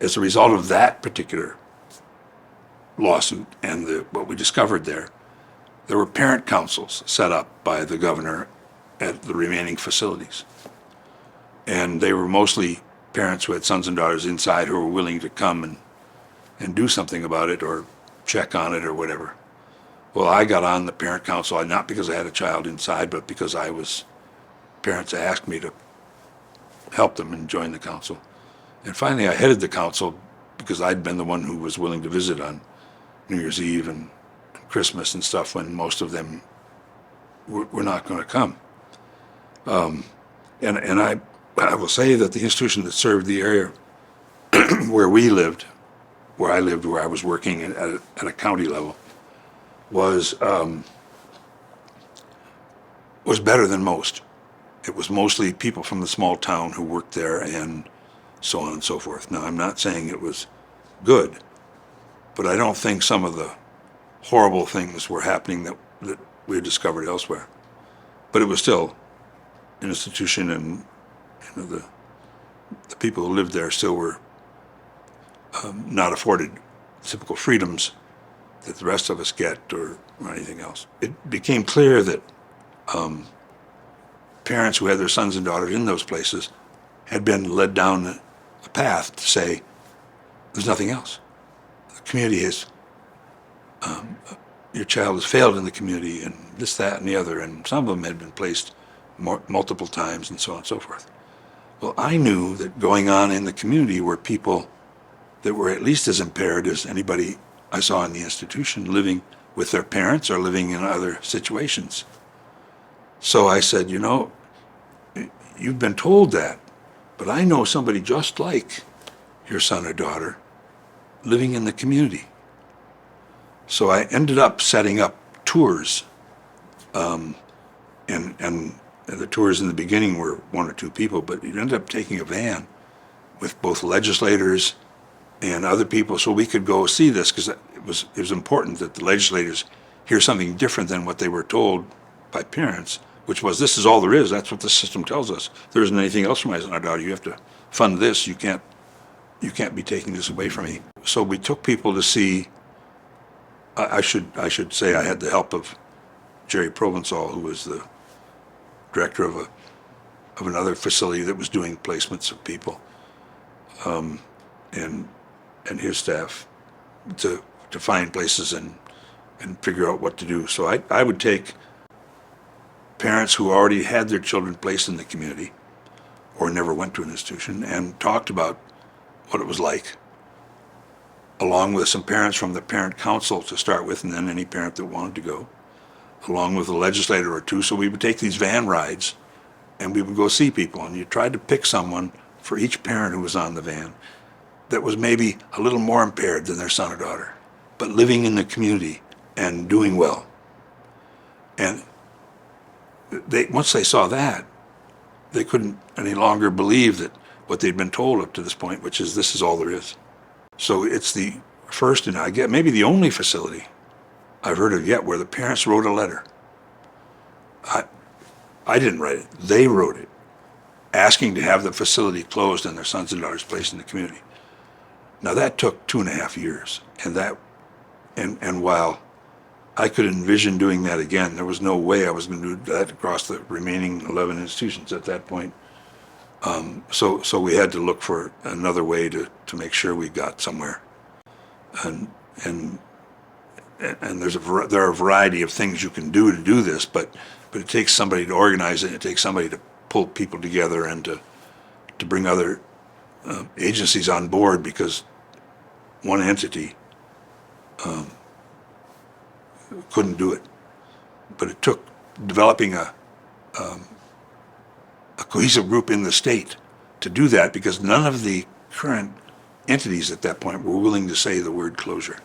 as a result of that particular lawsuit and what we discovered there were parent councils set up by the governor at the remaining facilities. And they were mostly parents who had sons and daughters inside who were willing to come and do something about it or check on it or whatever. Well, I got on the parent council, not because I had a child inside, but because parents asked me to help them and join the council. And finally, I headed the council because I'd been the one who was willing to visit on New Year's Eve and Christmas and stuff when most of them were not going to come. And I will say that the institution that served the area where I lived, where I was working at a county level, was better than most. It was mostly people from the small town who worked there and so on and so forth. Now, I'm not saying it was good, but I don't think some of the horrible things were happening that we had discovered elsewhere. But it was still an institution, and the people who lived there still were not afforded typical freedoms that the rest of us get or anything else. It became clear that parents who had their sons and daughters in those places had been led down a path to say, there's nothing else. The community has, your child has failed in the community and this, that, and the other, and some of them had been placed multiple times and so on and so forth. Well, I knew that going on in the community were people that were at least as impaired as anybody I saw in the institution, living with their parents or living in other situations. So I said, you've been told that, but I know somebody just like your son or daughter living in the community. So I ended up setting up tours, and the tours in the beginning were one or two people, but it ended up taking a van with both legislators and other people so we could go see this, because it was important that the legislators hear something different than what they were told by parents, which was, this is all there is. That's what the system tells us. There isn't anything else for my son or daughter. You have to fund this. You can't be taking this away from me. So we took people to see. I should say I had the help of Jerry Provençal, who was the director of another facility that was doing placements of people, and his staff to find places and figure out what to do. So I would take parents who already had their children placed in the community or never went to an institution and talked about what it was like, along with some parents from the parent council to start with, and then any parent that wanted to go, along with a legislator or two. So we would take these van rides and we would go see people, and you tried to pick someone for each parent who was on the van that was maybe a little more impaired than their son or daughter, but living in the community and doing well. And once they saw that, they couldn't any longer believe that what they'd been told up to this point, which is, this is all there is. So it's the first, and I get maybe the only facility I've heard of yet where the parents wrote a letter. I didn't write it. They wrote it, asking to have the facility closed and their sons and daughters placed in the community. Now that took 2.5 years, and while I could envision doing that again, there was no way I was going to do that across the remaining 11 institutions at that point. So we had to look for another way to make sure we got somewhere. And there are a variety of things you can do to do this, but it takes somebody to organize it. It takes somebody to pull people together and to bring other agencies on board, because one entity couldn't do it. But it took developing a cohesive group in the state to do that, because none of the current entities at that point were willing to say the word closure.